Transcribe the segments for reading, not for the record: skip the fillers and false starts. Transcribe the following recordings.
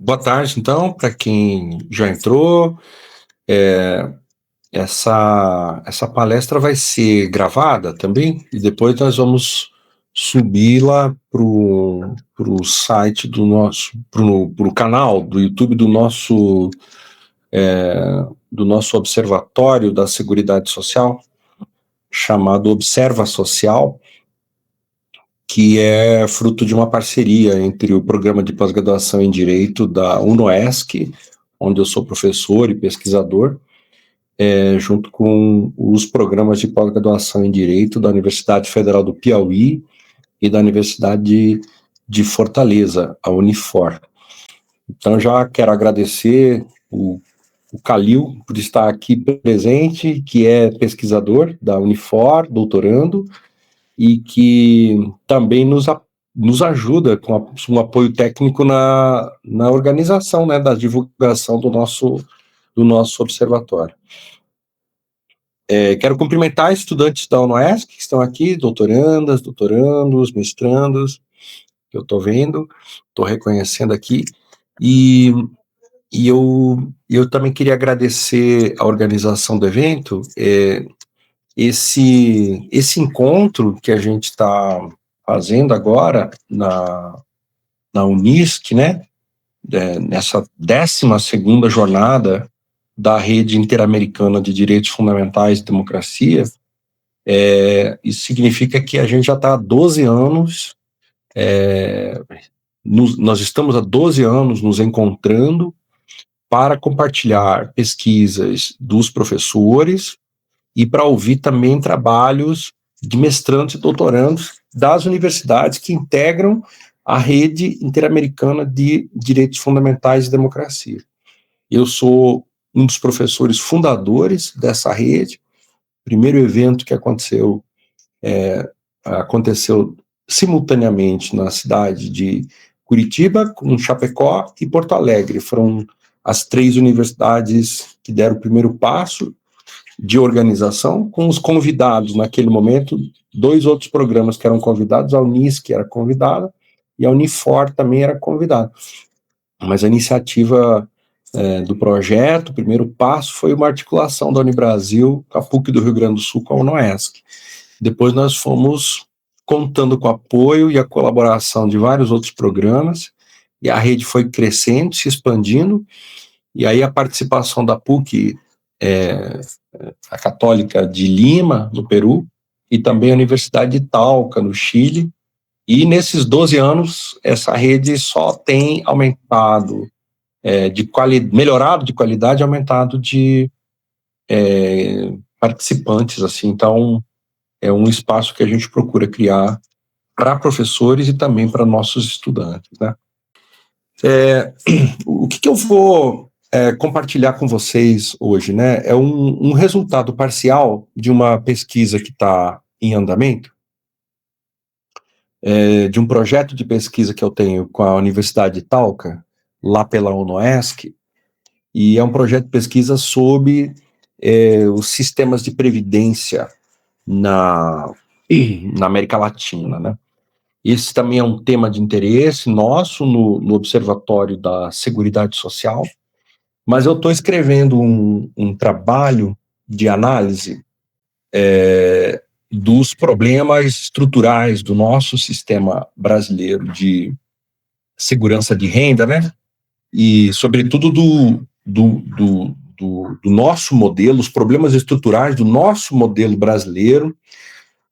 Boa tarde, então, para quem já entrou. Essa palestra vai ser gravada também, e depois nós vamos subi-la para o site do nosso, para o canal do YouTube do nosso Observatório da Seguridade Social, chamado Observa Social, que é fruto de uma parceria entre o Programa de Pós-Graduação em Direito da UNOESC, onde eu sou professor e pesquisador, junto com os programas de pós-graduação em Direito da Universidade Federal do Piauí e da Universidade de Fortaleza, a Unifor. Então, já quero agradecer o Calil por estar aqui presente, que é pesquisador da Unifor, doutorando, e que também nos ajuda com um apoio técnico na organização, né, da divulgação do nosso observatório. Quero cumprimentar estudantes da UNOESC que estão aqui, doutorandas, doutorandos, mestrandos, que eu estou vendo, estou reconhecendo aqui, e eu também queria agradecer a organização do evento, esse encontro que a gente está fazendo agora na Unisc, né, nessa 12ª jornada da Rede Interamericana de Direitos Fundamentais e Democracia. Isso significa que a gente já está há 12 anos, nós estamos há 12 anos nos encontrando para compartilhar pesquisas dos professores e para ouvir também trabalhos de mestrandos e doutorandos das universidades que integram a Rede Interamericana de Direitos Fundamentais e Democracia. Eu sou um dos professores fundadores dessa rede. O primeiro evento que aconteceu simultaneamente na cidade de Curitiba, com Chapecó e Porto Alegre. Foram as 3 universidades que deram o primeiro passo de organização, com os convidados naquele momento, 2 outros programas que eram convidados, a Unisc era convidada e a Unifor também era convidada. Mas a iniciativa do projeto, o primeiro passo foi uma articulação da Unibrasil, com a PUC do Rio Grande do Sul, com a UNOESC. Depois nós fomos contando com o apoio e a colaboração de vários outros programas, e a rede foi crescendo, se expandindo, e aí a participação da PUC, a Católica de Lima, no Peru, e também a Universidade de Talca, no Chile, e nesses 12 anos essa rede só tem aumentado, melhorado de qualidade, aumentado de participantes, assim. Então é um espaço que a gente procura criar para professores e também para nossos estudantes, né? O que eu vou compartilhar com vocês hoje, né, é um resultado parcial de uma pesquisa que está em andamento, de um projeto de pesquisa que eu tenho com a Universidade de Talca, lá pela UNOESC, e é um projeto de pesquisa sobre os sistemas de previdência na América Latina, né? Esse também é um tema de interesse nosso no Observatório da Seguridade Social, mas eu estou escrevendo um trabalho de análise dos problemas estruturais do nosso sistema brasileiro de segurança de renda, né? E, sobretudo, do nosso modelo, os problemas estruturais do nosso modelo brasileiro,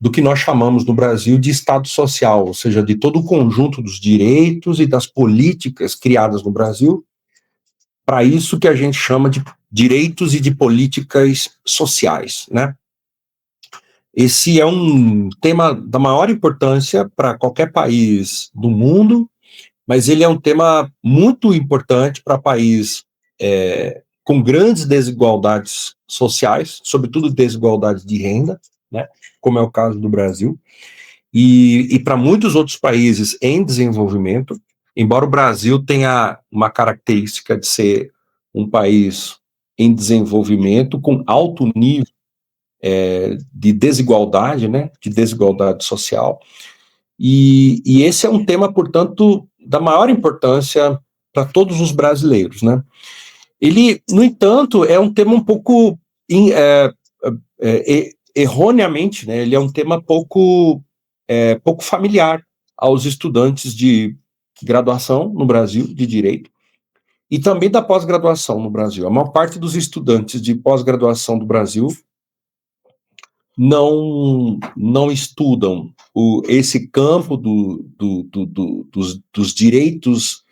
do que nós chamamos no Brasil de Estado Social, ou seja, de todo o conjunto dos direitos e das políticas criadas no Brasil, para isso que a gente chama de direitos e de políticas sociais, né? Esse é um tema da maior importância para qualquer país do mundo, mas ele é um tema muito importante para país com grandes desigualdades sociais, sobretudo desigualdades de renda, né, como é o caso do Brasil, e para muitos outros países em desenvolvimento, embora o Brasil tenha uma característica de ser um país em desenvolvimento com alto nível de desigualdade, né, de desigualdade social, e esse é um tema, portanto, da maior importância para todos os brasileiros, né? Ele, no entanto, é um tema um pouco erroneamente, né? Ele é um tema pouco familiar aos estudantes de graduação no Brasil de direito e também da pós-graduação no Brasil. A maior parte dos estudantes de pós-graduação do Brasil não estudam esse campo dos direitos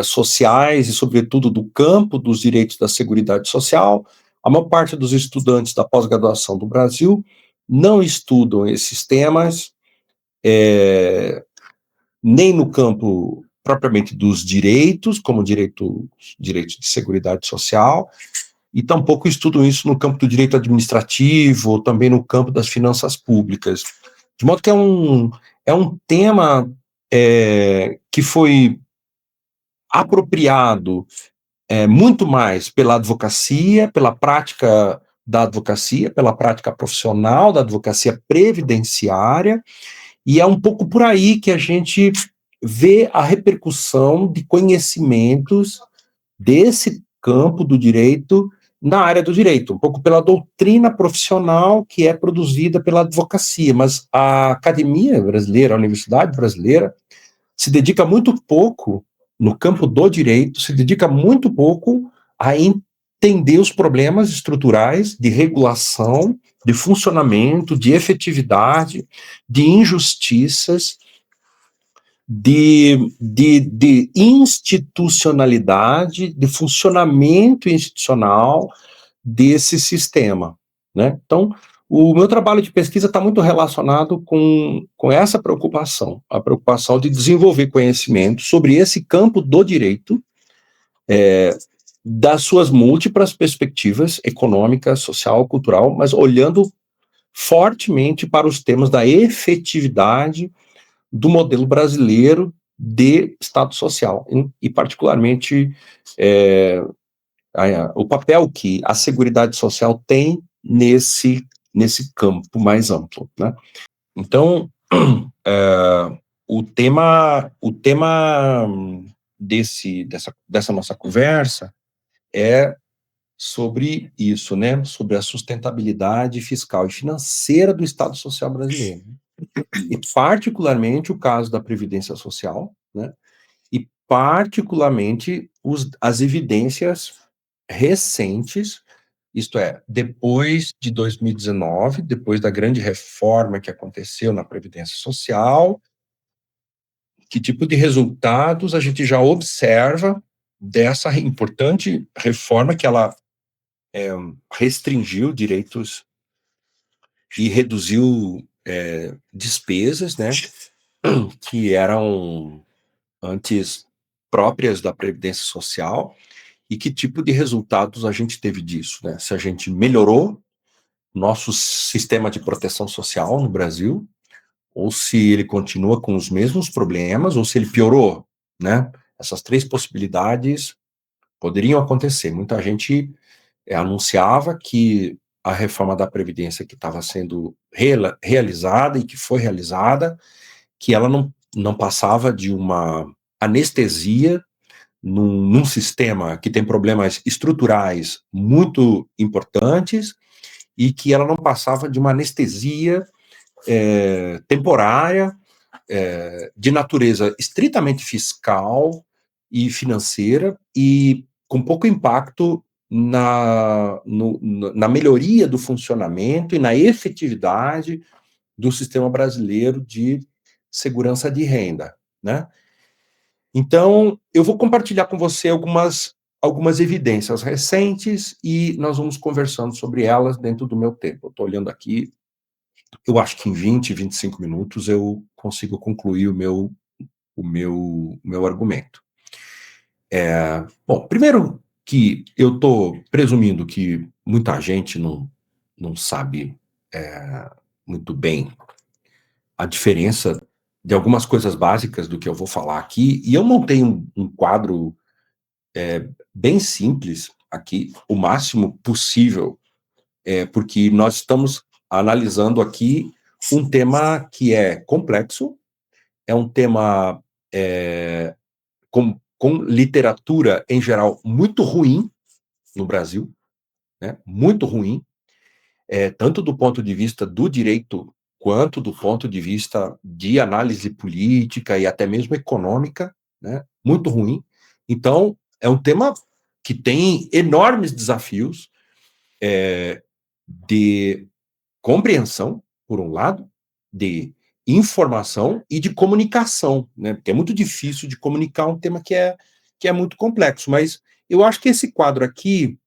sociais e, sobretudo, do campo dos direitos da Seguridade Social. A maior parte dos estudantes da pós-graduação do Brasil não estudam esses temas, nem no campo propriamente dos direitos, como direito de Seguridade Social, e tampouco estudam isso no campo do direito administrativo, ou também no campo das finanças públicas. De modo que é um tema que foi apropriado muito mais pela advocacia, pela prática da advocacia, pela prática profissional da advocacia previdenciária, e é um pouco por aí que a gente vê a repercussão de conhecimentos desse campo do direito na área do direito, um pouco pela doutrina profissional que é produzida pela advocacia, mas a academia brasileira, a universidade brasileira, se dedica muito pouco, no campo do direito, se dedica muito pouco a entender os problemas estruturais de regulação, de funcionamento, de efetividade, de injustiças, de institucionalidade, de funcionamento institucional desse sistema, né? Então, o meu trabalho de pesquisa está muito relacionado com essa preocupação, a preocupação de desenvolver conhecimento sobre esse campo do direito, das suas múltiplas perspectivas econômica, social, cultural, mas olhando fortemente para os temas da efetividade do modelo brasileiro de Estado social, e particularmente o papel que a Seguridade Social tem nesse campo mais amplo, né? Então, o tema dessa nossa conversa é sobre isso, né? Sobre a sustentabilidade fiscal e financeira do Estado Social brasileiro. E particularmente o caso da Previdência Social, né? E particularmente as evidências recentes, isto é, depois de 2019, depois da grande reforma que aconteceu na Previdência Social, que tipo de resultados a gente já observa dessa importante reforma que ela restringiu direitos e reduziu despesas, né, que eram antes próprias da Previdência Social, e que tipo de resultados a gente teve disso, né? Se a gente melhorou nosso sistema de proteção social no Brasil, ou se ele continua com os mesmos problemas, ou se ele piorou, né? Essas três possibilidades poderiam acontecer. Muita gente anunciava que a reforma da Previdência que estava sendo realizada e que foi realizada, que ela não passava de uma anestesia num sistema que tem problemas estruturais muito importantes e que ela não passava de uma anestesia temporária, de natureza estritamente fiscal e financeira e com pouco impacto na melhoria do funcionamento e na efetividade do sistema brasileiro de segurança de renda, né? Então, eu vou compartilhar com você algumas evidências recentes e nós vamos conversando sobre elas dentro do meu tempo. Eu estou olhando aqui, eu acho que em 25 minutos eu consigo concluir o meu argumento. Bom, primeiro que eu estou presumindo que muita gente não sabe muito bem a diferença de algumas coisas básicas do que eu vou falar aqui, e eu montei um quadro bem simples aqui, o máximo possível, porque nós estamos analisando aqui um tema que é complexo, é um tema com literatura, em geral, muito ruim no Brasil, né? Muito ruim, tanto do ponto de vista do direito, quanto do ponto de vista de análise política e até mesmo econômica, né? Muito ruim. Então, é um tema que tem enormes desafios de compreensão, por um lado, de informação e de comunicação, né? Porque é muito difícil de comunicar um tema que é muito complexo, mas eu acho que esse quadro aqui,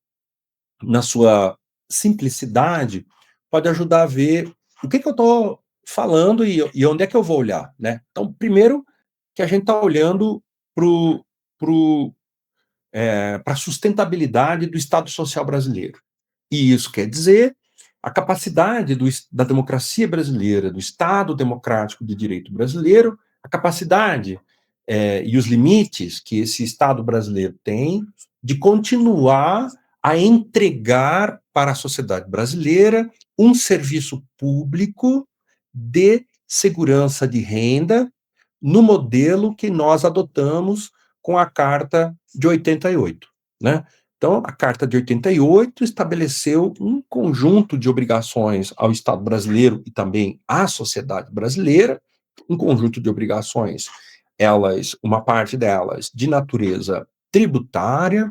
na sua simplicidade, pode ajudar a ver o que eu estou falando e onde é que eu vou olhar, né? Então, primeiro, que a gente está olhando para a sustentabilidade do Estado Social brasileiro. E isso quer dizer a capacidade da democracia brasileira, do Estado democrático de direito brasileiro, a capacidade e os limites que esse Estado brasileiro tem de continuar a entregar para a sociedade brasileira um serviço público de segurança de renda no modelo que nós adotamos com a Carta de 88, né? Então, a Carta de 88 estabeleceu um conjunto de obrigações ao Estado brasileiro e também à sociedade brasileira, um conjunto de obrigações, uma parte delas de natureza tributária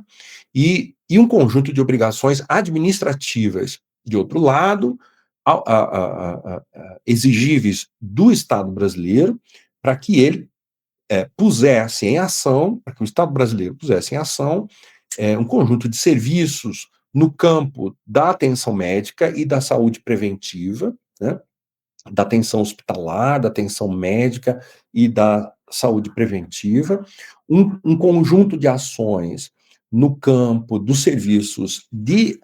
e um conjunto de obrigações administrativas, de outro lado, exigíveis do Estado brasileiro, para que ele pusesse em ação, para que o Estado brasileiro pusesse em ação um conjunto de serviços no campo da atenção médica e da saúde preventiva, né, da atenção hospitalar, da atenção médica e da saúde preventiva, um conjunto de ações no campo dos serviços de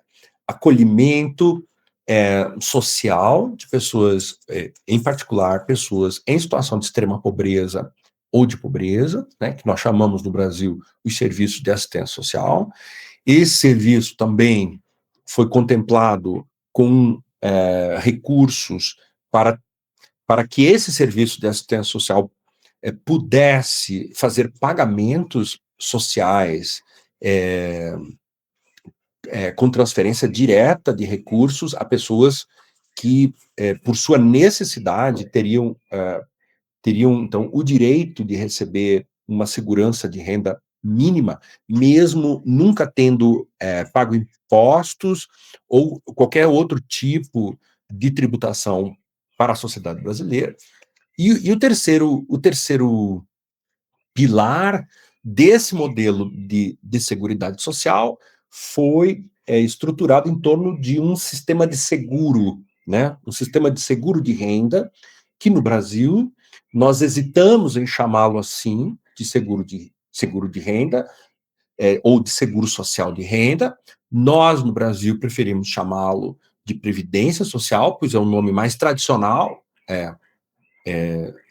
acolhimento social de pessoas, em particular, pessoas em situação de extrema pobreza ou de pobreza, né, que nós chamamos no Brasil os serviços de assistência social. Esse serviço também foi contemplado com recursos para que esse serviço de assistência social pudesse fazer pagamentos sociais com transferência direta de recursos a pessoas que, por sua necessidade, teriam, então, o direito de receber uma segurança de renda mínima, mesmo nunca tendo pago impostos ou qualquer outro tipo de tributação para a sociedade brasileira. E o terceiro pilar desse modelo de seguridade social foi estruturado em torno de um sistema de seguro, né? Um sistema de seguro de renda, que no Brasil nós hesitamos em chamá-lo assim, de seguro de renda, ou de seguro social de renda. Nós, no Brasil, preferimos chamá-lo de previdência social, pois é o nome mais tradicional,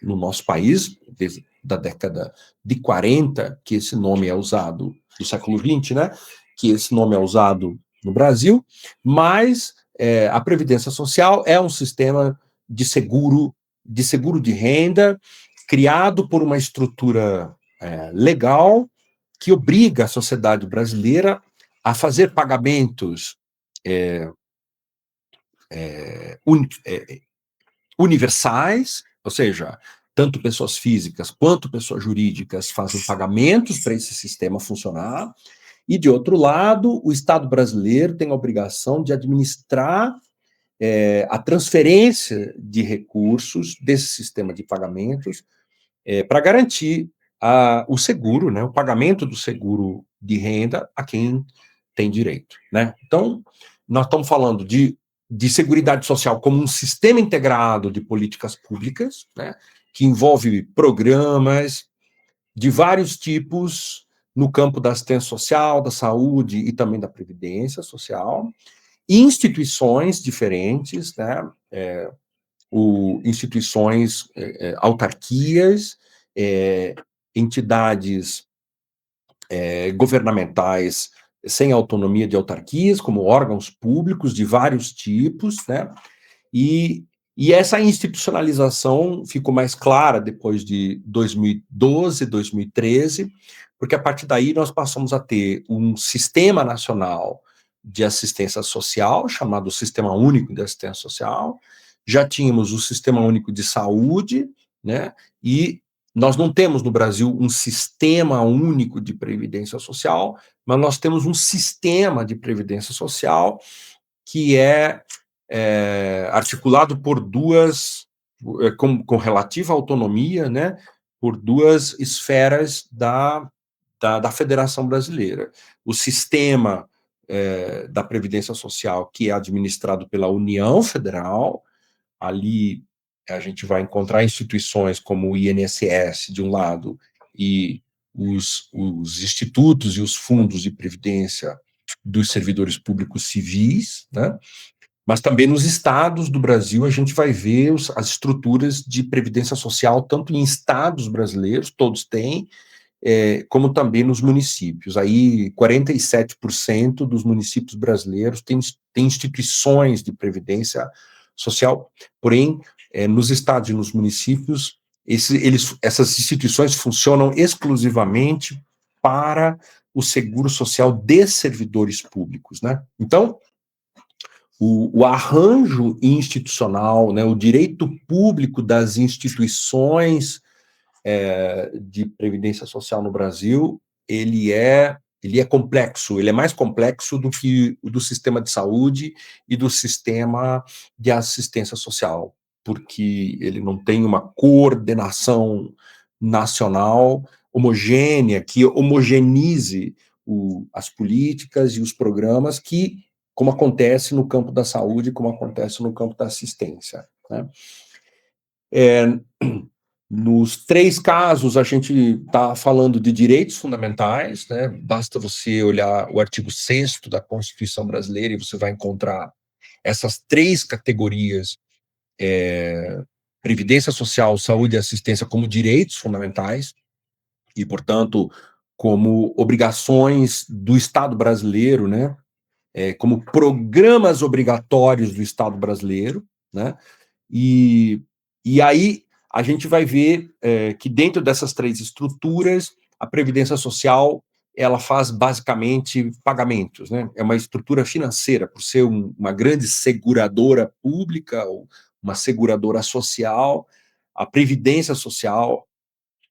no nosso país, desde da década de 40, que esse nome é usado, do século XX, né, que esse nome é usado no Brasil, mas a Previdência Social é um sistema de seguro de renda, criado por uma estrutura legal que obriga a sociedade brasileira a fazer pagamentos universais, ou seja, tanto pessoas físicas quanto pessoas jurídicas fazem pagamentos para esse sistema funcionar, e, de outro lado, o Estado brasileiro tem a obrigação de administrar a transferência de recursos desse sistema de pagamentos para garantir o seguro, né, o pagamento do seguro de renda a quem tem direito, né? Então, nós estamos falando de seguridade social como um sistema integrado de políticas públicas, né, que envolve programas de vários tipos no campo da assistência social, da saúde e também da previdência social, instituições diferentes, né, instituições, autarquias, entidades governamentais sem autonomia de autarquias, como órgãos públicos de vários tipos, né? E essa institucionalização ficou mais clara depois de 2012, 2013, porque a partir daí nós passamos a ter um sistema nacional de assistência social, chamado Sistema Único de Assistência Social, já tínhamos o Sistema Único de Saúde, né, e nós não temos no Brasil um sistema único de previdência social, mas nós temos um sistema de previdência social que é articulado por duas, com relativa autonomia, né, por duas esferas da Federação Brasileira. O sistema da Previdência Social, que é administrado pela União Federal, ali a gente vai encontrar instituições como o INSS, de um lado, e os institutos e os fundos de previdência dos servidores públicos civis, né? Mas também nos estados do Brasil a gente vai ver as estruturas de previdência social, tanto em estados brasileiros, todos têm, como também nos municípios. Aí 47% dos municípios brasileiros têm instituições de previdência social, porém, nos estados e nos municípios, essas instituições funcionam exclusivamente para o seguro social de servidores públicos, né? Então, o arranjo institucional, né, o direito público das instituições de previdência social no Brasil, ele é complexo, ele é mais complexo do que o do sistema de saúde e do sistema de assistência social, porque ele não tem uma coordenação nacional homogênea, que homogeneize as políticas e os programas que, como acontece no campo da saúde, como acontece no campo da assistência, né? Nos três casos, a gente está falando de direitos fundamentais, né? Basta você olhar o artigo 6º da Constituição Brasileira e você vai encontrar essas três categorias, previdência social, saúde e assistência, como direitos fundamentais e, portanto, como obrigações do Estado brasileiro, né? Como programas obrigatórios do Estado brasileiro, né? E aí a gente vai ver que dentro dessas três estruturas, a Previdência Social, ela faz basicamente pagamentos, né? É uma estrutura financeira, por ser uma grande seguradora pública, ou uma seguradora social, a Previdência Social,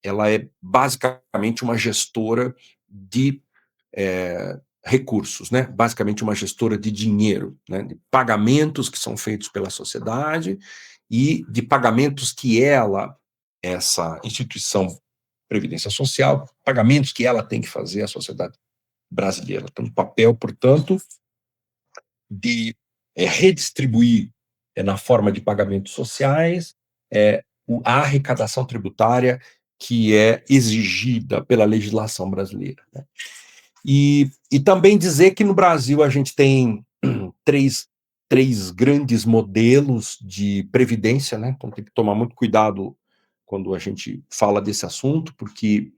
ela é basicamente uma gestora de recursos, né? Basicamente uma gestora de dinheiro, né? De pagamentos que são feitos pela sociedade e de pagamentos que essa instituição Previdência Social, pagamentos que ela tem que fazer à sociedade brasileira. Tem um papel, portanto, de redistribuir na forma de pagamentos sociais a arrecadação tributária que é exigida pela legislação brasileira, né? E também dizer que no Brasil a gente tem três grandes modelos de previdência, né? Então tem que tomar muito cuidado quando a gente fala desse assunto, porque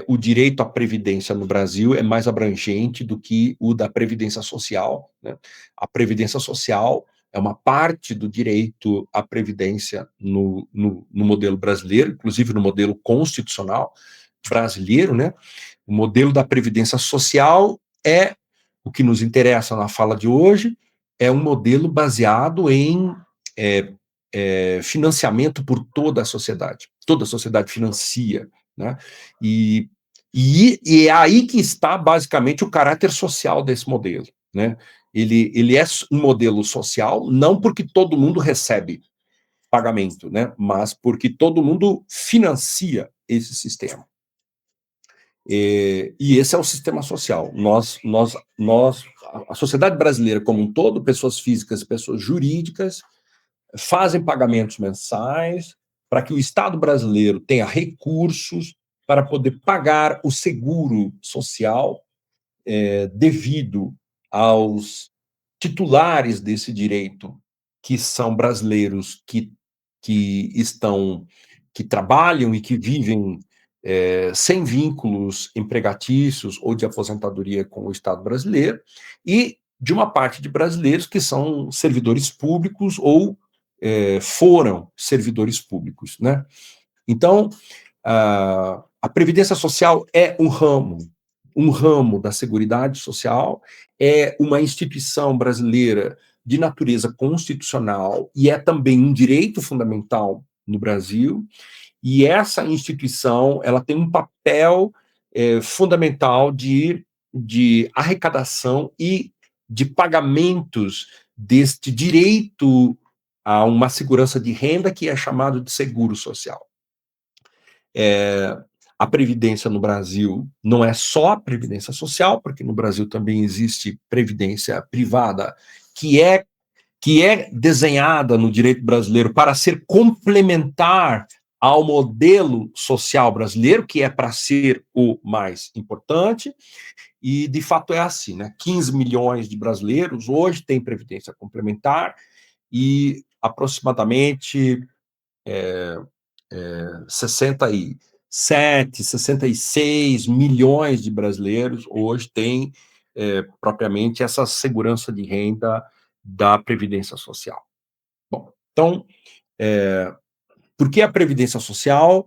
o direito à previdência no Brasil é mais abrangente do que o da previdência social, né? A previdência social é uma parte do direito à previdência no modelo brasileiro, inclusive no modelo constitucional brasileiro, né? O modelo da previdência social é o que nos interessa na fala de hoje, é um modelo baseado em financiamento por toda a sociedade. Toda a sociedade financia, né? E é aí que está basicamente o caráter social desse modelo, né? Ele é um modelo social não porque todo mundo recebe pagamento, né? Mas porque todo mundo financia esse sistema. E esse é o sistema social. A sociedade brasileira como um todo, pessoas físicas e pessoas jurídicas, fazem pagamentos mensais para que o Estado brasileiro tenha recursos para poder pagar o seguro social devido aos titulares desse direito, que são brasileiros que trabalham e que vivem sem vínculos empregatícios ou de aposentadoria com o Estado brasileiro, e de uma parte de brasileiros que são servidores públicos ou foram servidores públicos, né? Então, a Previdência Social é um ramo da Seguridade Social, é uma instituição brasileira de natureza constitucional e é também um direito fundamental no Brasil. E essa instituição ela tem um papel fundamental de arrecadação e de pagamentos deste direito a uma segurança de renda que é chamado de seguro social. A previdência no Brasil não é só a previdência social, porque no Brasil também existe previdência privada que é desenhada no direito brasileiro para ser complementar ao modelo social brasileiro, que é para ser o mais importante, e de fato é assim, né? 15 milhões de brasileiros hoje têm previdência complementar e aproximadamente 67, 66 milhões de brasileiros hoje têm propriamente essa segurança de renda da Previdência Social. Bom, então, por que a Previdência Social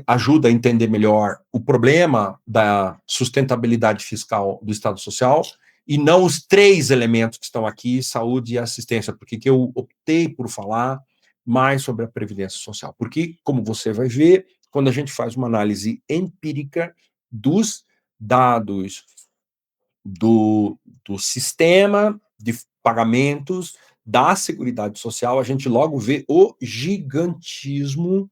ajuda a entender melhor o problema da sustentabilidade fiscal do Estado Social e não os três elementos que estão aqui, saúde e assistência? Por que eu optei por falar mais sobre a Previdência Social? Porque, como você vai ver, quando a gente faz uma análise empírica dos dados do sistema de pagamentos da Seguridade Social, a gente logo vê o gigantismo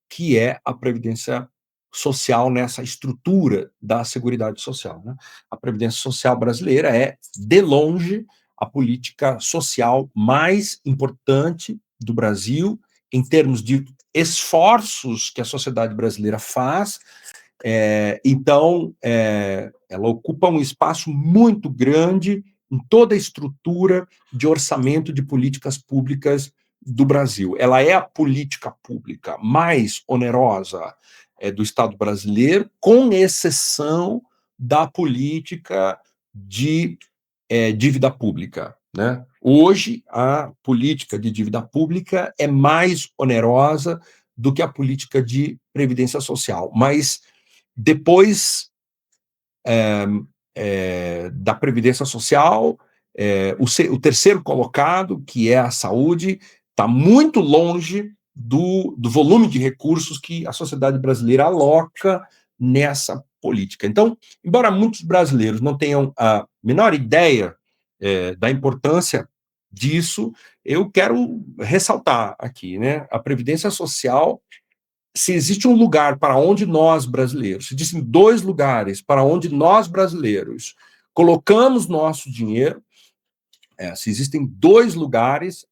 que é a Previdência Social nessa estrutura da Seguridade Social, né? A Previdência Social brasileira é, de longe, a política social mais importante do Brasil, em termos de esforços que a sociedade brasileira faz. Então, ela ocupa um espaço muito grande em toda a estrutura de orçamento de políticas públicas do Brasil. Ela é a política pública mais onerosa do Estado brasileiro, com exceção da política de dívida pública, né? Hoje, a política de dívida pública é mais onerosa do que a política de previdência social, mas depois da Previdência Social, o terceiro colocado, que é a saúde, está muito longe do volume de recursos que a sociedade brasileira aloca nessa política. Então, embora muitos brasileiros não tenham a menor ideia da importância disso, eu quero ressaltar aqui, né? A Previdência Social, se existe um lugar para onde nós brasileiros, se existem dois lugares para onde nós brasileiros colocamos nosso dinheiro, se existem dois lugares,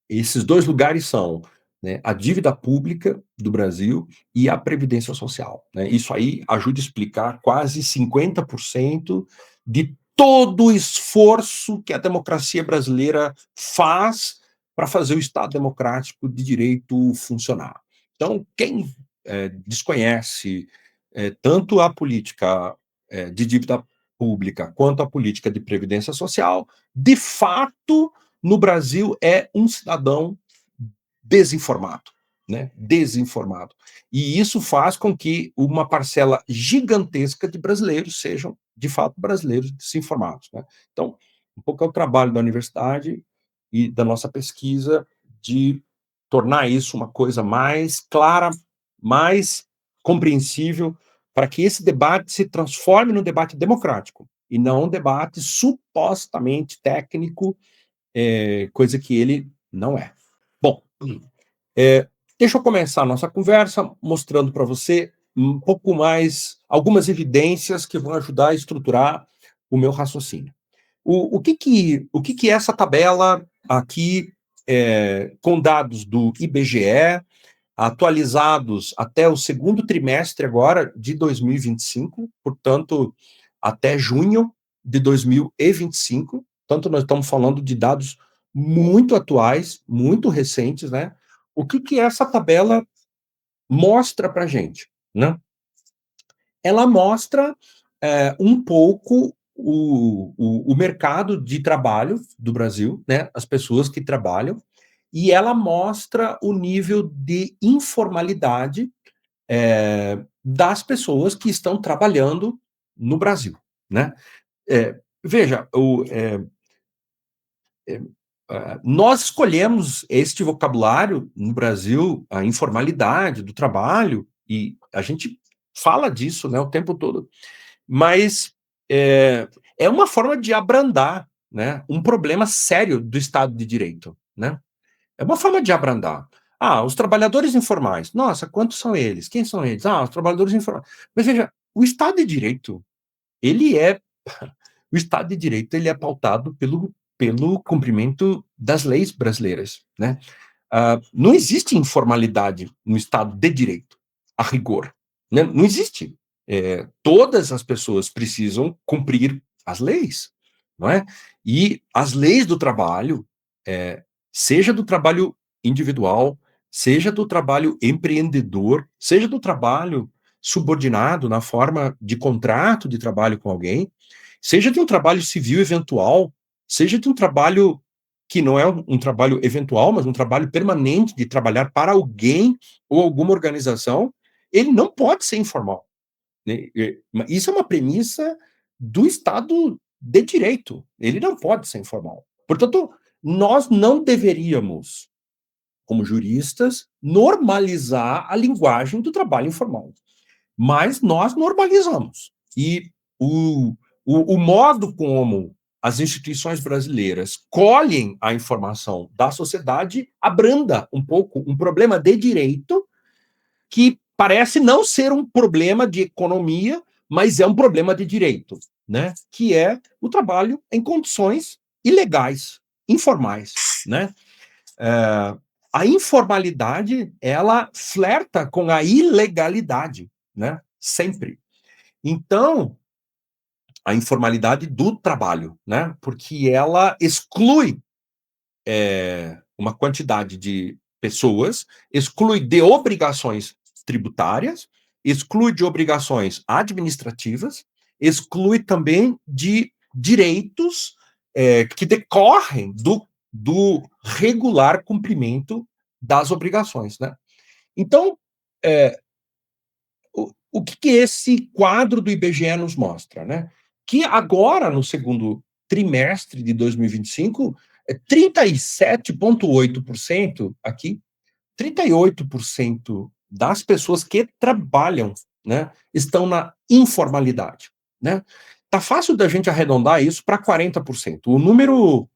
esses dois lugares são, né, a dívida pública do Brasil e a Previdência Social, né? Isso aí ajuda a explicar quase 50% de todo o esforço que a democracia brasileira faz para fazer o Estado democrático de direito funcionar. Então, quem desconhece tanto a política de dívida pública quanto a política de previdência social, de fato, no Brasil é um cidadão desinformado, né? Desinformado. E isso faz com que uma parcela gigantesca de brasileiros sejam, de fato, brasileiros desinformados, né? Então, um pouco é o trabalho da universidade e da nossa pesquisa de tornar isso uma coisa mais clara, mais compreensível, para que esse debate se transforme num debate democrático e não um debate supostamente técnico, coisa que ele não é. Bom, deixa eu começar a nossa conversa mostrando para você um pouco mais, algumas evidências que vão ajudar a estruturar o meu raciocínio. O que é essa tabela aqui, com dados do IBGE, atualizados até o segundo trimestre agora de 2025, portanto, até junho de 2025. Portanto, nós estamos falando de dados muito atuais, muito recentes, né? O que essa tabela mostra para a gente, né? Ela mostra um pouco o mercado de trabalho do Brasil, né? As pessoas que trabalham, e ela mostra o nível de informalidade das pessoas que estão trabalhando no Brasil, né? Veja, nós escolhemos este vocabulário no Brasil, a informalidade do trabalho, e a gente fala disso, né, o tempo todo, mas é uma forma de abrandar, né, um problema sério do Estado de Direito, né? É uma forma de abrandar. Ah, os trabalhadores informais. Nossa, quantos são eles? Quem são eles? Ah, os trabalhadores informais. Mas veja, o Estado de Direito, ele é o Estado de Direito, ele é pautado pelo cumprimento das leis brasileiras, né? Não existe informalidade no Estado de Direito, a rigor, né? Não existe. Todas as pessoas precisam cumprir as leis, não é? E as leis do trabalho, seja do trabalho individual, seja do trabalho empreendedor, seja do trabalho subordinado na forma de contrato de trabalho com alguém, seja de um trabalho civil eventual, seja de um trabalho que não é um trabalho eventual, mas um trabalho permanente de trabalhar para alguém ou alguma organização, ele não pode ser informal, né? Isso é uma premissa do Estado de Direito. Ele não pode ser informal. Portanto, nós não deveríamos, como juristas, normalizar a linguagem do trabalho informal. Mas nós normalizamos. E o modo como as instituições brasileiras colhem a informação da sociedade abranda um pouco um problema de direito que parece não ser um problema de economia, mas é um problema de direito, né? Que é o trabalho em condições ilegais, informais, né? A informalidade, ela flerta com a ilegalidade, né? Sempre. Então, a informalidade do trabalho, né? Porque ela exclui uma quantidade de pessoas, exclui de obrigações tributárias, exclui de obrigações administrativas, exclui também de direitos que decorrem do regular cumprimento das obrigações, né? Então, o que esse quadro do IBGE nos mostra, né? Que agora, no segundo trimestre de 2025, 37,8% aqui, 38% das pessoas que trabalham, né, estão na informalidade, né? Tá fácil da gente arredondar isso para 40%. O número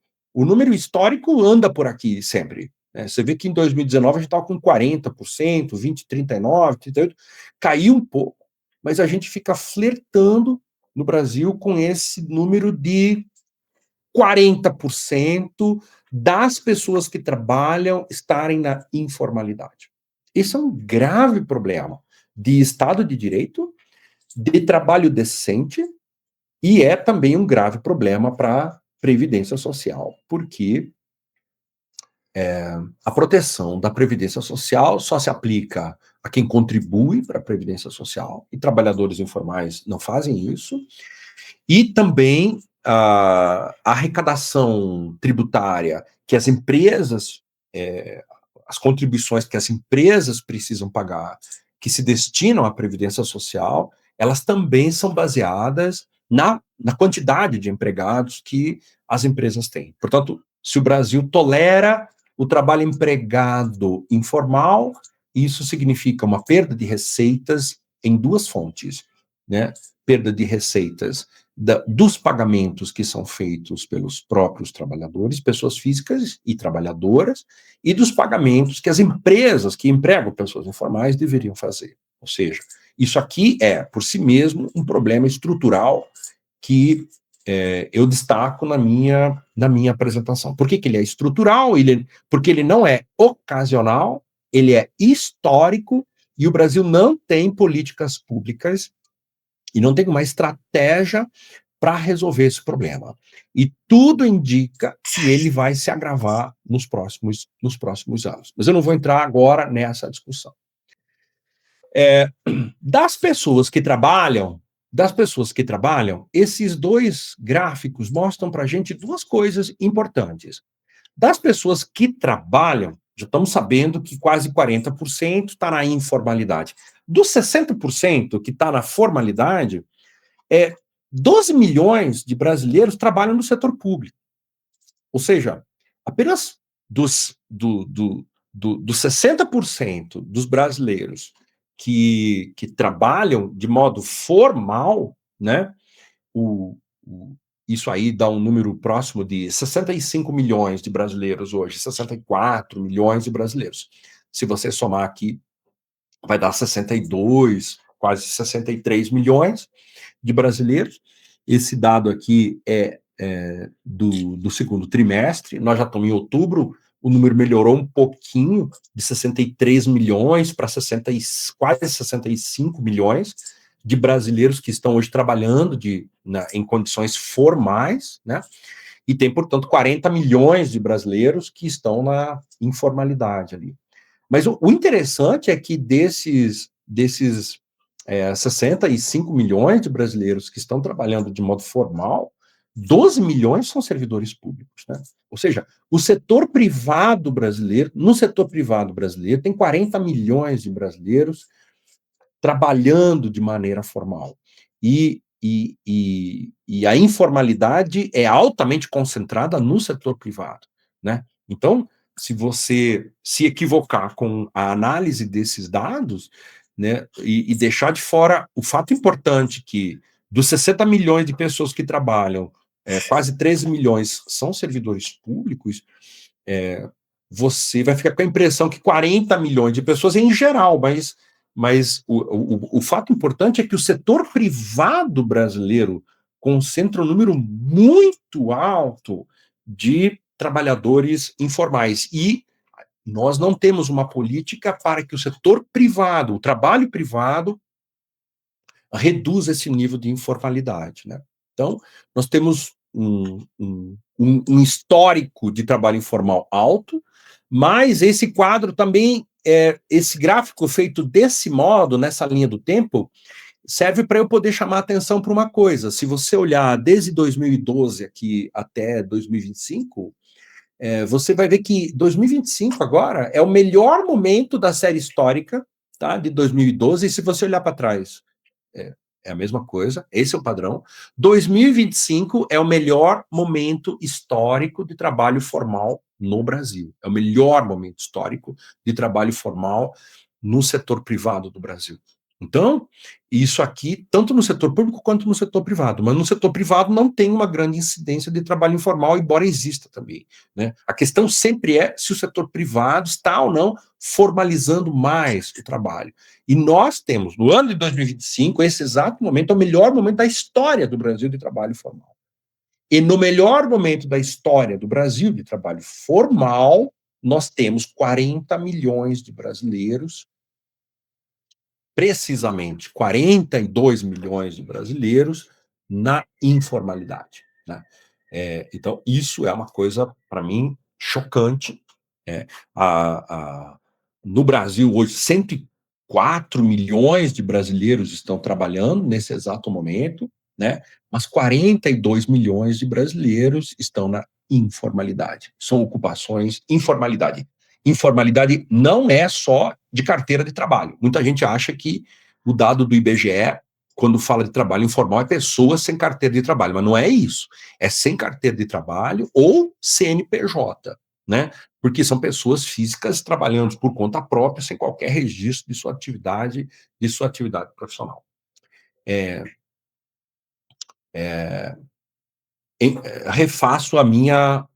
histórico anda por aqui sempre, né? Você vê que em 2019 a gente estava com 40%, 20, 39, 38, caiu um pouco, mas a gente fica flertando no Brasil com esse número de 40% das pessoas que trabalham estarem na informalidade. Isso é um grave problema de Estado de Direito, de trabalho decente, e é também um grave problema para a Previdência Social, porque a proteção da Previdência Social só se aplica a quem contribui para a Previdência Social, e trabalhadores informais não fazem isso, e também a arrecadação tributária que as empresas, as contribuições que as empresas precisam pagar, que se destinam à Previdência Social, elas também são baseadas na quantidade de empregados que as empresas têm. Portanto, se o Brasil tolera o trabalho empregado informal, isso significa uma perda de receitas em duas fontes, né? Perda de receitas dos pagamentos que são feitos pelos próprios trabalhadores, pessoas físicas e trabalhadoras, e dos pagamentos que as empresas que empregam pessoas informais deveriam fazer. Ou seja, isso aqui é, por si mesmo, um problema estrutural que eu destaco na minha apresentação. Por que ele é estrutural? Porque ele não é ocasional, ele é histórico, e o Brasil não tem políticas públicas e não tem uma estratégia para resolver esse problema. E tudo indica que ele vai se agravar nos próximos anos. Mas eu não vou entrar agora nessa discussão. Das pessoas que trabalham, esses dois gráficos mostram para a gente duas coisas importantes. Das pessoas que trabalham, já estamos sabendo que quase 40% está na informalidade. Dos 60% que está na formalidade, 12 milhões de brasileiros trabalham no setor público. Ou seja, apenas dos 60% dos brasileiros que trabalham de modo formal, né, o, isso aí dá um número próximo de 65 milhões de brasileiros hoje, 64 milhões de brasileiros. Se você somar aqui, vai dar 62, quase 63 milhões de brasileiros. Esse dado aqui do segundo trimestre, nós já estamos em outubro, o número melhorou um pouquinho, de 63 milhões para quase 65 milhões de brasileiros que estão hoje trabalhando em condições formais, né? E tem, portanto, 40 milhões de brasileiros que estão na informalidade ali. Mas o interessante é que desses 65 milhões de brasileiros que estão trabalhando de modo formal, 12 milhões são servidores públicos, né? Ou seja, o setor privado brasileiro, no setor privado brasileiro, tem 40 milhões de brasileiros trabalhando de maneira formal. E a informalidade é altamente concentrada no setor privado, né? Então, se você se equivocar com a análise desses dados, né, e deixar de fora o fato importante que dos 60 milhões de pessoas que trabalham, quase 13 milhões são servidores públicos, você vai ficar com a impressão que 40 milhões de pessoas em geral, mas o fato importante é que o setor privado brasileiro concentra um número muito alto de trabalhadores informais. E nós não temos uma política para que o setor privado, o trabalho privado, reduza esse nível de informalidade, né? Então, nós temos um histórico de trabalho informal alto, mas esse quadro também, esse gráfico feito desse modo, nessa linha do tempo, serve para eu poder chamar a atenção para uma coisa. Se você olhar desde 2012 aqui até 2025, você vai ver que 2025 agora é o melhor momento da série histórica, tá, de 2012, e se você olhar para trás, é a mesma coisa, esse é o padrão. 2025 é o melhor momento histórico de trabalho formal no Brasil. É o melhor momento histórico de trabalho formal no setor privado do Brasil. Então, isso aqui, tanto no setor público quanto no setor privado, mas no setor privado não tem uma grande incidência de trabalho informal, embora exista também, né? A questão sempre é se o setor privado está ou não formalizando mais o trabalho. E nós temos, no ano de 2025, esse exato momento, é o melhor momento da história do Brasil de trabalho formal. E no melhor momento da história do Brasil de trabalho formal, nós temos 40 milhões de brasileiros, precisamente 42 milhões de brasileiros na informalidade, né? Então, isso é uma coisa, para mim, chocante. É, no Brasil, hoje, 104 milhões de brasileiros estão trabalhando nesse exato momento, né? Mas 42 milhões de brasileiros estão na informalidade. São ocupações, informalidade. Informalidade não é só de carteira de trabalho. Muita gente acha que o dado do IBGE, quando fala de trabalho informal, é pessoas sem carteira de trabalho, mas não é isso. É sem carteira de trabalho ou CNPJ, né? Porque são pessoas físicas trabalhando por conta própria, sem qualquer registro de sua atividade profissional. Refaço a minha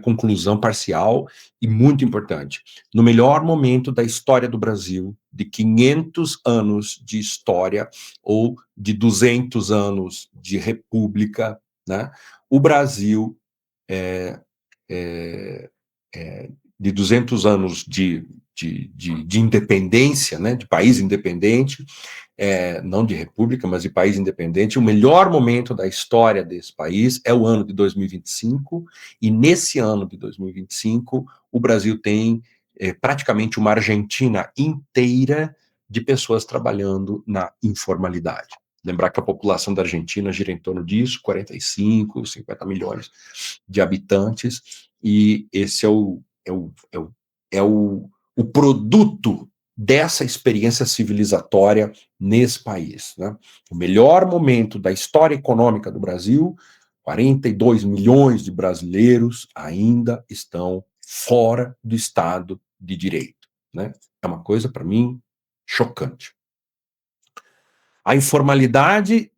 conclusão parcial e muito importante. No melhor momento da história do Brasil, de 500 anos de história ou de 200 anos de república, né, o Brasil de 200 anos de independência, né, de país independente, não de república, mas de país independente, o melhor momento da história desse país é o ano de 2025, e nesse ano de 2025, o Brasil tem praticamente uma Argentina inteira de pessoas trabalhando na informalidade. Lembrar que a população da Argentina gira em torno disso, 45, 50 milhões de habitantes, E esse é o produto dessa experiência civilizatória nesse país, né? O melhor momento da história econômica do Brasil, 42 milhões de brasileiros ainda estão fora do Estado de Direito, né? É uma coisa, para mim, chocante. A informalidade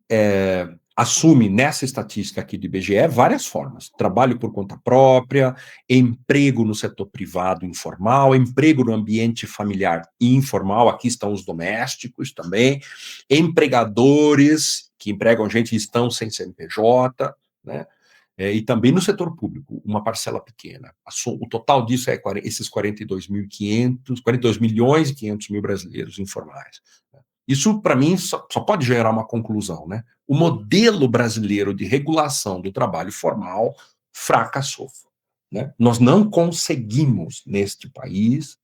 assume, nessa estatística aqui do IBGE, várias formas. Trabalho por conta própria, emprego no setor privado informal, emprego no ambiente familiar informal, aqui estão os domésticos também, empregadores que empregam gente e estão sem CNPJ, né? E também no setor público, uma parcela pequena. O total disso é esses 42 milhões e 500 mil brasileiros informais. Isso, para mim, só pode gerar uma conclusão, né? O modelo brasileiro de regulação do trabalho formal fracassou, né? Nós não conseguimos, neste país,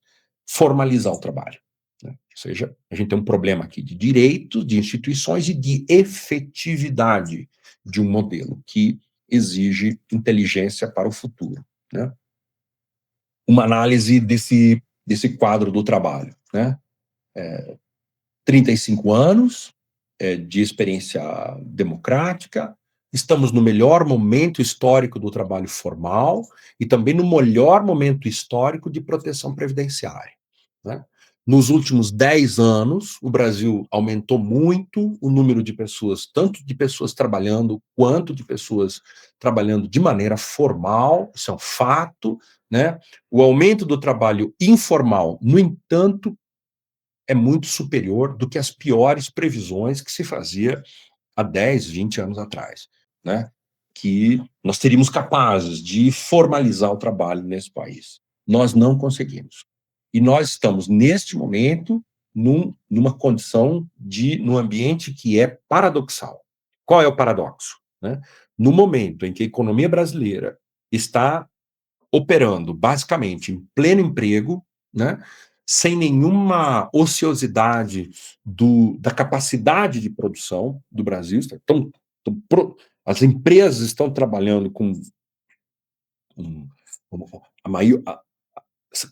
formalizar o trabalho, né? Ou seja, a gente tem um problema aqui de direitos, de instituições e de efetividade de um modelo que exige inteligência para o futuro, né? Uma análise desse quadro do trabalho, né? 35 anos de experiência democrática, estamos no melhor momento histórico do trabalho formal e também no melhor momento histórico de proteção previdenciária, né? Nos últimos 10 anos, o Brasil aumentou muito o número de pessoas, tanto de pessoas trabalhando, quanto de pessoas trabalhando de maneira formal, isso é um fato, né? O aumento do trabalho informal, no entanto, é muito superior do que as piores previsões que se fazia há 10, 20 anos atrás, né? Que nós teríamos capazes de formalizar o trabalho nesse país. Nós não conseguimos. E nós estamos, neste momento, numa condição num ambiente que é paradoxal. Qual é o paradoxo, né? No momento em que a economia brasileira está operando basicamente em pleno emprego, né, sem nenhuma ociosidade da capacidade de produção do Brasil. As empresas estão trabalhando com a maior,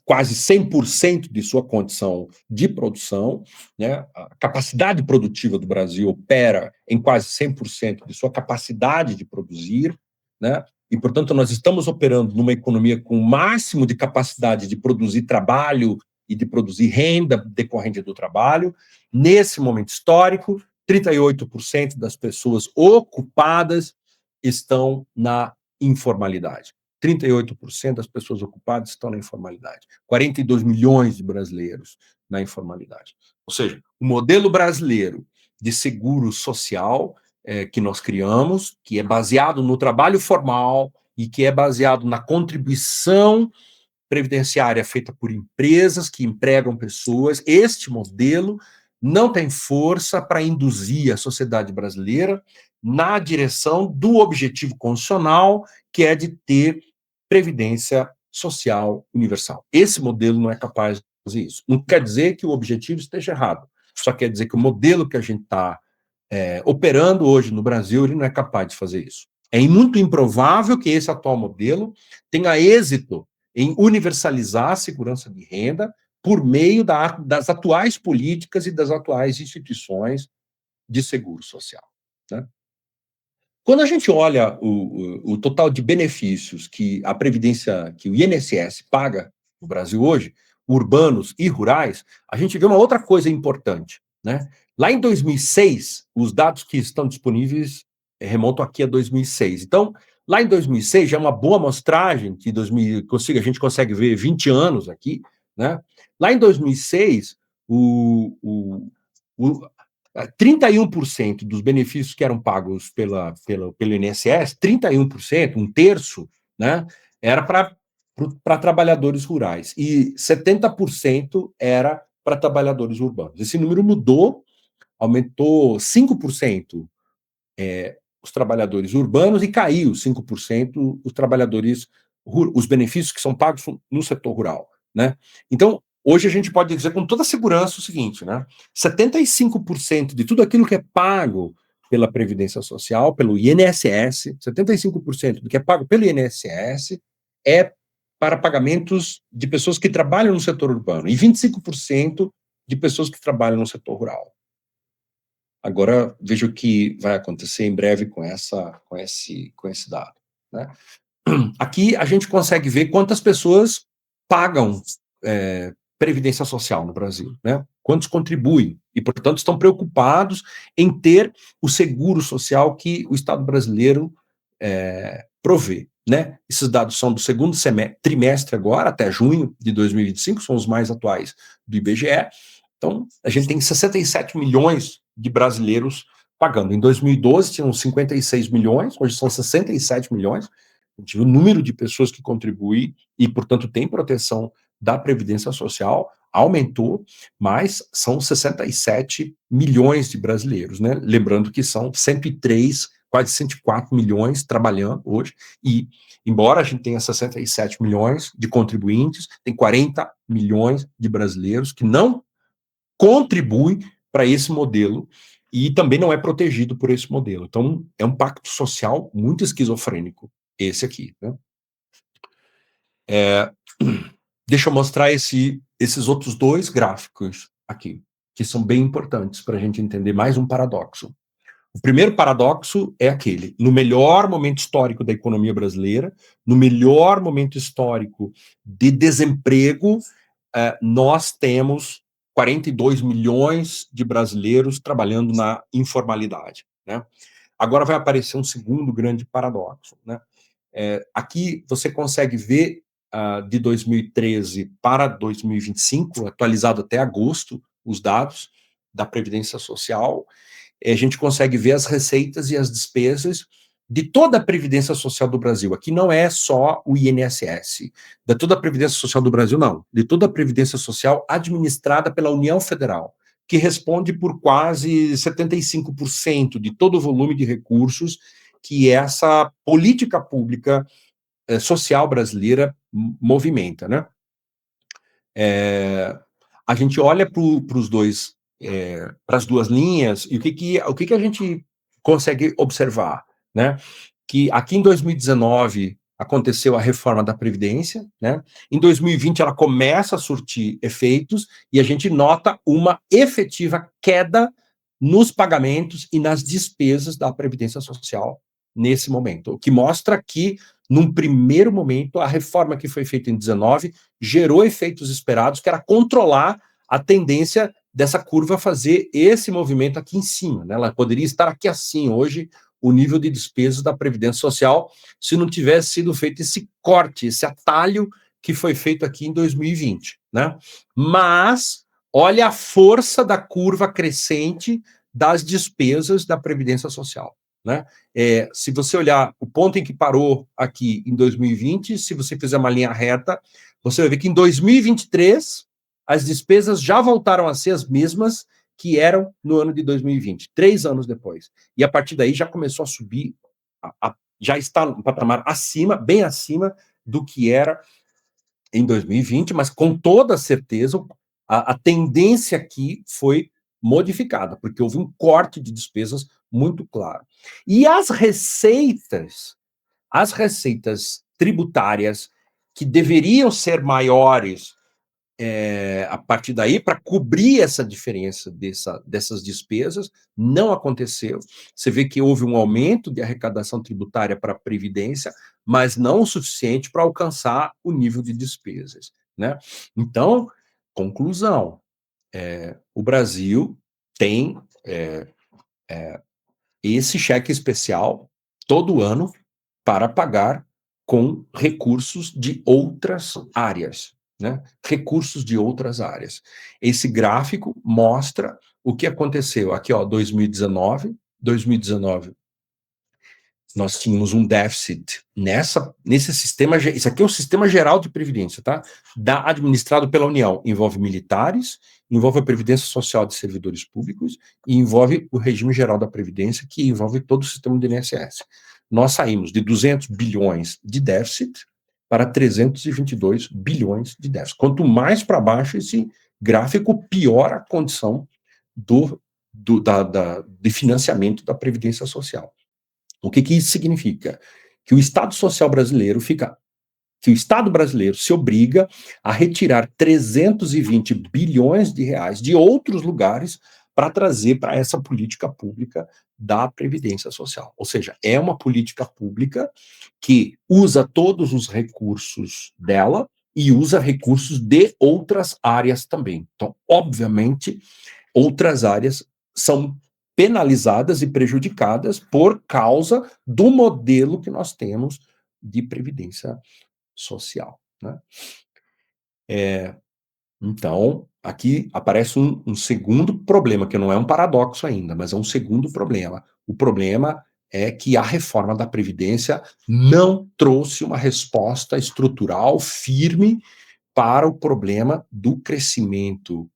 quase 100% de sua condição de produção, né? A capacidade produtiva do Brasil opera em quase 100% de sua capacidade de produzir, né? E, portanto, nós estamos operando numa economia com o máximo de capacidade de produzir trabalho e de produzir renda decorrente do trabalho. Nesse momento histórico, 38% das pessoas ocupadas estão na informalidade. 38% das pessoas ocupadas estão na informalidade. 42 milhões de brasileiros na informalidade. Ou seja, o modelo brasileiro de seguro social que nós criamos, que é baseado no trabalho formal e que é baseado na contribuição previdenciária feita por empresas que empregam pessoas, este modelo não tem força para induzir a sociedade brasileira na direção do objetivo constitucional, que é de ter previdência social universal. Esse modelo não é capaz de fazer isso. Não quer dizer que o objetivo esteja errado, só quer dizer que o modelo que a gente está operando hoje no Brasil, ele não é capaz de fazer isso. É muito improvável que esse atual modelo tenha êxito em universalizar a segurança de renda por meio das atuais políticas e das atuais instituições de seguro social, né? Quando a gente olha o total de benefícios que a Previdência, que o INSS paga no Brasil hoje, urbanos e rurais, a gente vê uma outra coisa importante, né? Lá em 2006, os dados que estão disponíveis remontam aqui a 2006. Então, lá em 2006, já é uma boa amostragem, que a gente consegue ver 20 anos aqui, né? Lá em 2006, o, 31% dos benefícios que eram pagos pelo INSS, 31%, um terço, né, era para trabalhadores rurais e 70% era para trabalhadores urbanos. Esse número mudou, aumentou 5% os trabalhadores urbanos e caiu 5% os benefícios que são pagos no setor rural, né? Então, hoje a gente pode dizer com toda segurança o seguinte, né? 75% de tudo aquilo que é pago pela Previdência Social, pelo INSS, 75% do que é pago pelo INSS é para pagamentos de pessoas que trabalham no setor urbano e 25% de pessoas que trabalham no setor rural. Agora, veja o que vai acontecer em breve com esse dado, né? Aqui a gente consegue ver quantas pessoas pagam previdência social no Brasil, né? Quantos contribuem e, portanto, estão preocupados em ter o seguro social que o Estado brasileiro provê, né? Esses dados são do segundo trimestre agora, até junho de 2025, são os mais atuais do IBGE. Então, a gente tem 67 milhões de brasileiros pagando. Em 2012 tinham 56 milhões, hoje são 67 milhões. A gente viu o número de pessoas que contribuem e, portanto, tem proteção da Previdência Social, aumentou, mas são 67 milhões de brasileiros, né? Lembrando que são 103, quase 104 milhões trabalhando hoje, e embora a gente tenha 67 milhões de contribuintes, tem 40 milhões de brasileiros que não contribuem para esse modelo e também não é protegido por esse modelo. Então, é um pacto social muito esquizofrênico, esse aqui, né? Deixa eu mostrar esses outros dois gráficos aqui, que são bem importantes para a gente entender mais um paradoxo. O primeiro paradoxo é aquele: no melhor momento histórico da economia brasileira, no melhor momento histórico de desemprego, nós temos 42 milhões de brasileiros trabalhando na informalidade, né? Agora vai aparecer um segundo grande paradoxo, né? Aqui você consegue ver de 2013 para 2025, atualizado até agosto, os dados da Previdência Social. A gente consegue ver as receitas e as despesas de toda a Previdência Social do Brasil. Aqui não é só o INSS, de toda a Previdência Social do Brasil, não. De toda a Previdência Social administrada pela União Federal, que responde por quase 75% de todo o volume de recursos que essa política pública social brasileira movimenta, né? A gente olha para os dois, para as duas linhas, e o que a gente consegue observar, né? Que aqui em 2019 aconteceu a reforma da Previdência, né? Em 2020 ela começa a surtir efeitos e a gente nota uma efetiva queda nos pagamentos e nas despesas da Previdência Social nesse momento, o que mostra que, num primeiro momento, a reforma que foi feita em 19 gerou efeitos esperados, que era controlar a tendência dessa curva fazer esse movimento aqui em cima, né? Ela poderia estar aqui assim hoje, o nível de despesas da Previdência Social, se não tivesse sido feito esse corte, esse atalho que foi feito aqui em 2020, né? Mas olha a força da curva crescente das despesas da Previdência Social, né? Se você olhar o ponto em que parou aqui em 2020, se você fizer uma linha reta, você vai ver que em 2023 as despesas já voltaram a ser as mesmas que eram no ano de 2020, 3 anos depois. E a partir daí já começou a subir, já está no patamar acima, bem acima do que era em 2020, mas com toda certeza a tendência aqui foi modificada, porque houve um corte de despesas muito claro. E as receitas tributárias que deveriam ser maiores a partir daí, para cobrir essa diferença dessas despesas, não aconteceu. Você vê que houve um aumento de arrecadação tributária para a Previdência, mas não o suficiente para alcançar o nível de despesas, né? Então, conclusão, o Brasil tem esse cheque especial todo ano para pagar com recursos de outras áreas, né? Recursos de outras áreas. Esse gráfico mostra o que aconteceu aqui, ó, 2019, nós tínhamos um déficit nesse sistema, isso aqui é o sistema geral de previdência, tá? Administrado pela União, envolve militares, envolve a previdência social de servidores públicos e envolve o regime geral da previdência, que envolve todo o sistema do INSS. Nós saímos de 200 bilhões de déficit para 322 bilhões de déficit. Quanto mais para baixo esse gráfico, pior a condição de financiamento da previdência social. O que isso significa? Que o Estado Social brasileiro fica que o Estado brasileiro se obriga a retirar 320 bilhões de reais de outros lugares para trazer para essa política pública da Previdência Social. Ou seja, é uma política pública que usa todos os recursos dela e usa recursos de outras áreas também. Então, obviamente, outras áreas são penalizadas e prejudicadas por causa do modelo que nós temos de previdência social, né? Então, aqui aparece um segundo problema, que não é um paradoxo ainda, mas é um segundo problema. O problema é que a reforma da Previdência não trouxe uma resposta estrutural firme para o problema do crescimento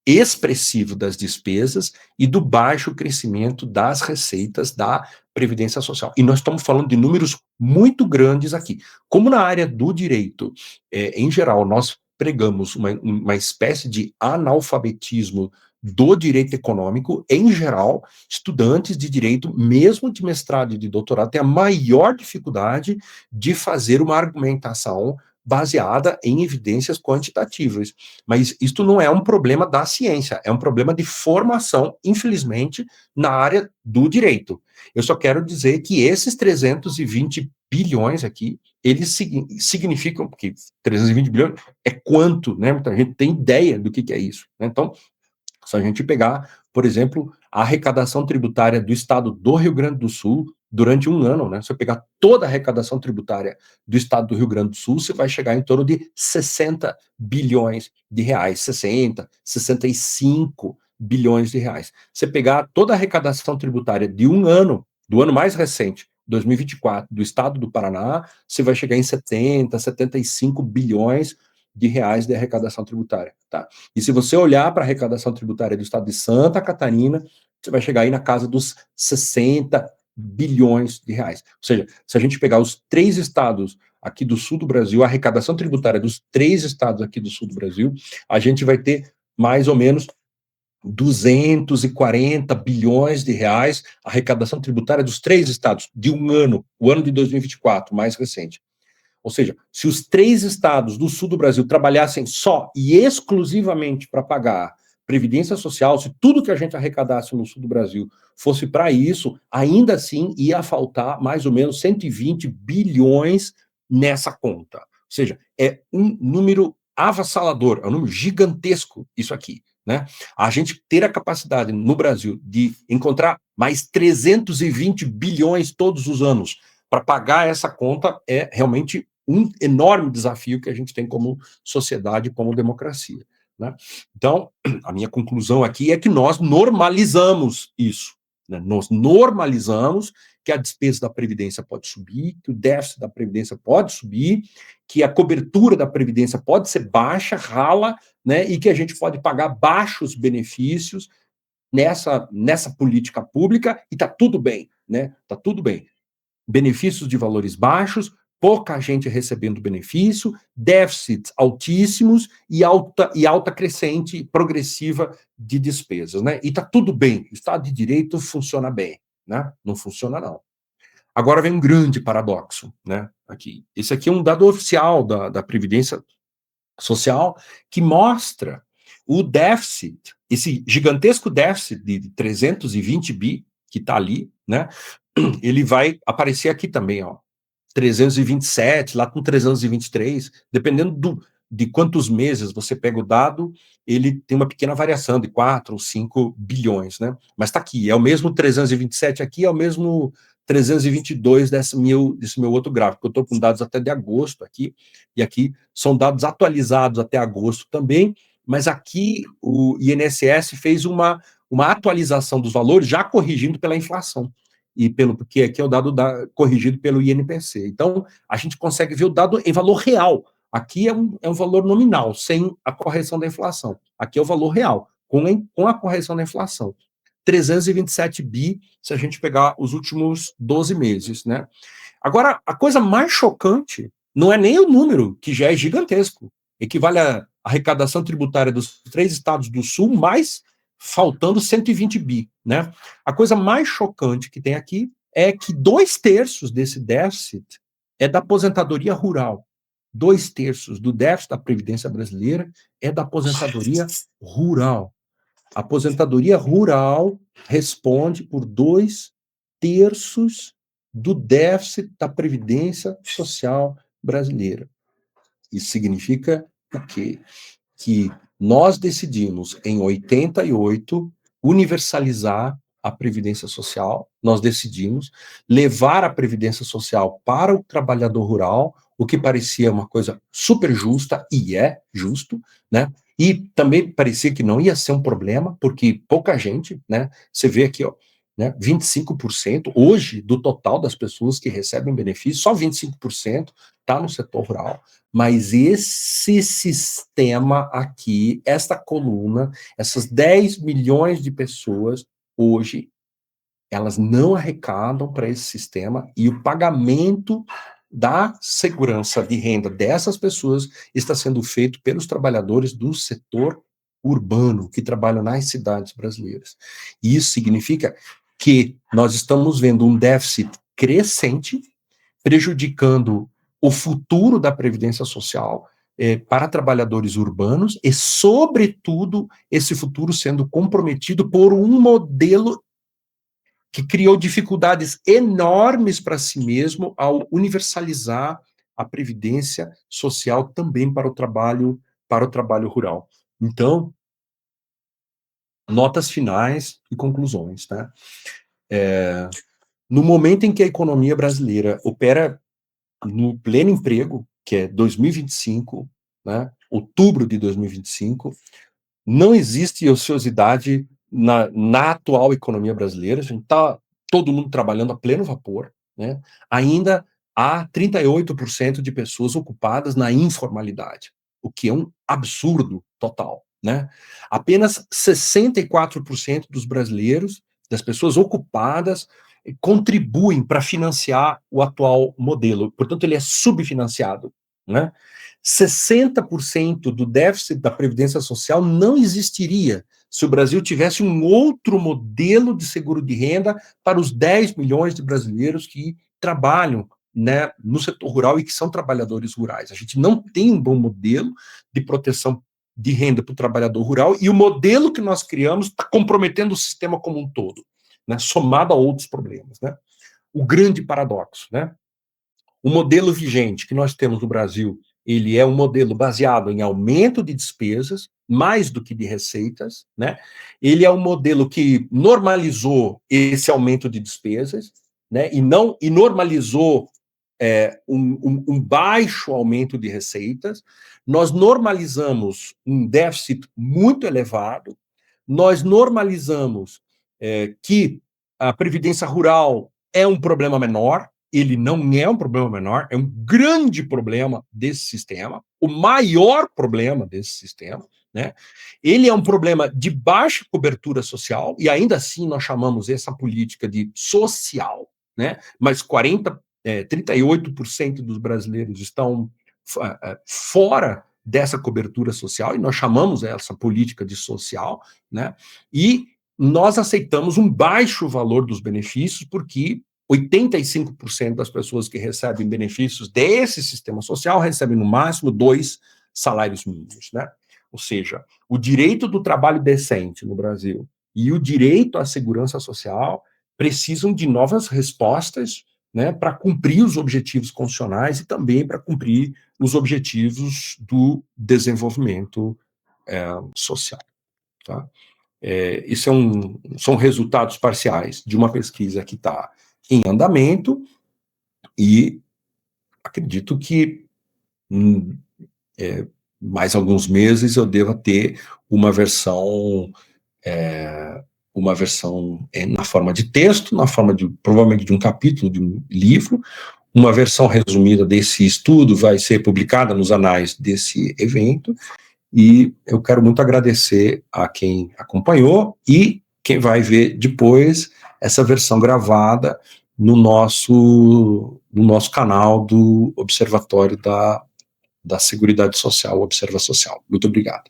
expressivo das despesas e do baixo crescimento das receitas da Previdência Social. E nós estamos falando de números muito grandes aqui. Como na área do direito, em geral, nós pregamos uma espécie de analfabetismo do direito econômico, em geral, estudantes de direito, mesmo de mestrado e de doutorado, têm a maior dificuldade de fazer uma argumentação baseada em evidências quantitativas. Mas isto não é um problema da ciência, é um problema de formação, infelizmente, na área do direito. Eu só quero dizer que esses 320 bilhões aqui, eles significam, porque 320 bilhões é quanto, né? Muita gente tem ideia do que é isso, né? Então, se a gente pegar, por exemplo, a arrecadação tributária do estado do Rio Grande do Sul durante um ano, né? Se eu pegar toda a arrecadação tributária do estado do Rio Grande do Sul, você vai chegar em torno de 60 bilhões de reais, 60, 65 bilhões de reais. Você pegar toda a arrecadação tributária de um ano, do ano mais recente, 2024, do estado do Paraná, você vai chegar em 70, 75 bilhões de reais de arrecadação tributária, tá? E se você olhar para a arrecadação tributária do estado de Santa Catarina, você vai chegar aí na casa dos 60 bilhões de reais. Ou seja, se a gente pegar os 3 estados aqui do sul do Brasil, a arrecadação tributária dos 3 estados aqui do sul do Brasil, a gente vai ter mais ou menos 240 bilhões de reais, a arrecadação tributária dos 3 estados de um ano, o ano de 2024, mais recente. Ou seja, se os 3 estados do sul do Brasil trabalhassem só e exclusivamente para pagar Previdência Social, se tudo que a gente arrecadasse no sul do Brasil fosse para isso, ainda assim ia faltar mais ou menos 120 bilhões nessa conta. Ou seja, é um número avassalador, é um número gigantesco isso aqui, né? A gente ter a capacidade no Brasil de encontrar mais 320 bilhões todos os anos para pagar essa conta é realmente um enorme desafio que a gente tem como sociedade, como democracia, né? Então, a minha conclusão aqui é que nós normalizamos isso, né? Nós normalizamos que a despesa da Previdência pode subir, que o déficit da Previdência pode subir, que a cobertura da Previdência pode ser baixa, rala, né? E que a gente pode pagar baixos benefícios nessa política pública e está tudo bem, né? Está tudo bem. Benefícios de valores baixos, pouca gente recebendo benefício, déficits altíssimos e alta crescente progressiva de despesas, né? E está tudo bem, o Estado de Direito funciona bem, né? Não funciona, não. Agora vem um grande paradoxo, né? Aqui. Esse aqui é um dado oficial da Previdência Social que mostra o déficit, esse gigantesco déficit de 320 bi que está ali, né? Ele vai aparecer aqui também, ó. 327, lá com 323, dependendo de quantos meses você pega o dado, ele tem uma pequena variação de 4 ou 5 bilhões, né? Mas está aqui, é o mesmo 327 aqui, é o mesmo 322 desse meu outro gráfico. Eu estou com dados até de agosto aqui, e aqui são dados atualizados até agosto também, mas aqui o INSS fez uma atualização dos valores já corrigindo pela inflação porque aqui é o dado corrigido pelo INPC. Então, a gente consegue ver o dado em valor real. Aqui é um valor nominal, sem a correção da inflação. Aqui é o valor real, com a correção da inflação. 327 bi, se a gente pegar os últimos 12 meses, né? Agora, a coisa mais chocante não é nem o número, que já é gigantesco. Equivale à arrecadação tributária dos 3 estados do Sul, mais faltando 120 bi, né? A coisa mais chocante que tem aqui é que 2/3 desse déficit é da aposentadoria rural. 2/3 do déficit da Previdência brasileira é da aposentadoria rural. A aposentadoria rural responde por 2/3 do déficit da Previdência Social brasileira. Isso significa o quê? Que nós decidimos, em 88, universalizar a Previdência Social, nós decidimos levar a Previdência Social para o trabalhador rural, o que parecia uma coisa super justa, e é justo, né? E também parecia que não ia ser um problema, porque pouca gente, né? Você vê aqui, ó, né, 25% hoje do total das pessoas que recebem benefícios, só 25% está no setor rural. Mas esse sistema aqui, esta coluna, essas 10 milhões de pessoas, hoje, elas não arrecadam para esse sistema e o pagamento da segurança de renda dessas pessoas está sendo feito pelos trabalhadores do setor urbano, que trabalham nas cidades brasileiras. E isso significa que nós estamos vendo um déficit crescente, prejudicando o futuro da Previdência Social para trabalhadores urbanos e, sobretudo, esse futuro sendo comprometido por um modelo que criou dificuldades enormes para si mesmo ao universalizar a Previdência Social também para o trabalho rural. Então, notas finais e conclusões, tá? No momento em que a economia brasileira opera no pleno emprego, que é 2025, né, outubro de 2025, não existe ociosidade na atual economia brasileira, a gente está todo mundo trabalhando a pleno vapor, né? Ainda há 38% de pessoas ocupadas na informalidade, o que é um absurdo total, né? Apenas 64% dos brasileiros, das pessoas ocupadas, contribuem para financiar o atual modelo, portanto ele é subfinanciado, né? 60% do déficit da Previdência Social não existiria se o Brasil tivesse um outro modelo de seguro de renda para os 10 milhões de brasileiros que trabalham, né, no setor rural e que são trabalhadores rurais. A gente não tem um bom modelo de proteção de renda para o trabalhador rural e o modelo que nós criamos está comprometendo o sistema como um todo, né, somado a outros problemas, né? O grande paradoxo, né? O modelo vigente que nós temos no Brasil, ele é um modelo baseado em aumento de despesas, mais do que de receitas, né? Ele é um modelo que normalizou esse aumento de despesas, né? E normalizou um baixo aumento de receitas. Nós normalizamos um déficit muito elevado. Nós normalizamos que a previdência rural é um problema menor. Ele não é um problema menor, é um grande problema desse sistema, o maior problema desse sistema, né? Ele é um problema de baixa cobertura social, e ainda assim nós chamamos essa política de social, né? Mas 38% dos brasileiros estão fora dessa cobertura social, e nós chamamos essa política de social, né? E nós aceitamos um baixo valor dos benefícios, porque 85% das pessoas que recebem benefícios desse sistema social recebem no máximo 2 salários mínimos, né? Ou seja, o direito do trabalho decente no Brasil e o direito à segurança social precisam de novas respostas, né, para cumprir os objetivos constitucionais e também para cumprir os objetivos do desenvolvimento social, tá? Isso são resultados parciais de uma pesquisa que está em andamento e acredito que mais alguns meses eu deva ter uma versão na forma de texto, na forma provavelmente de um capítulo de um livro. Uma versão resumida desse estudo vai ser publicada nos anais desse evento, e eu quero muito agradecer a quem acompanhou e quem vai ver depois essa versão gravada no nosso canal do Observatório da Seguridade Social, Observa Social. Muito obrigado.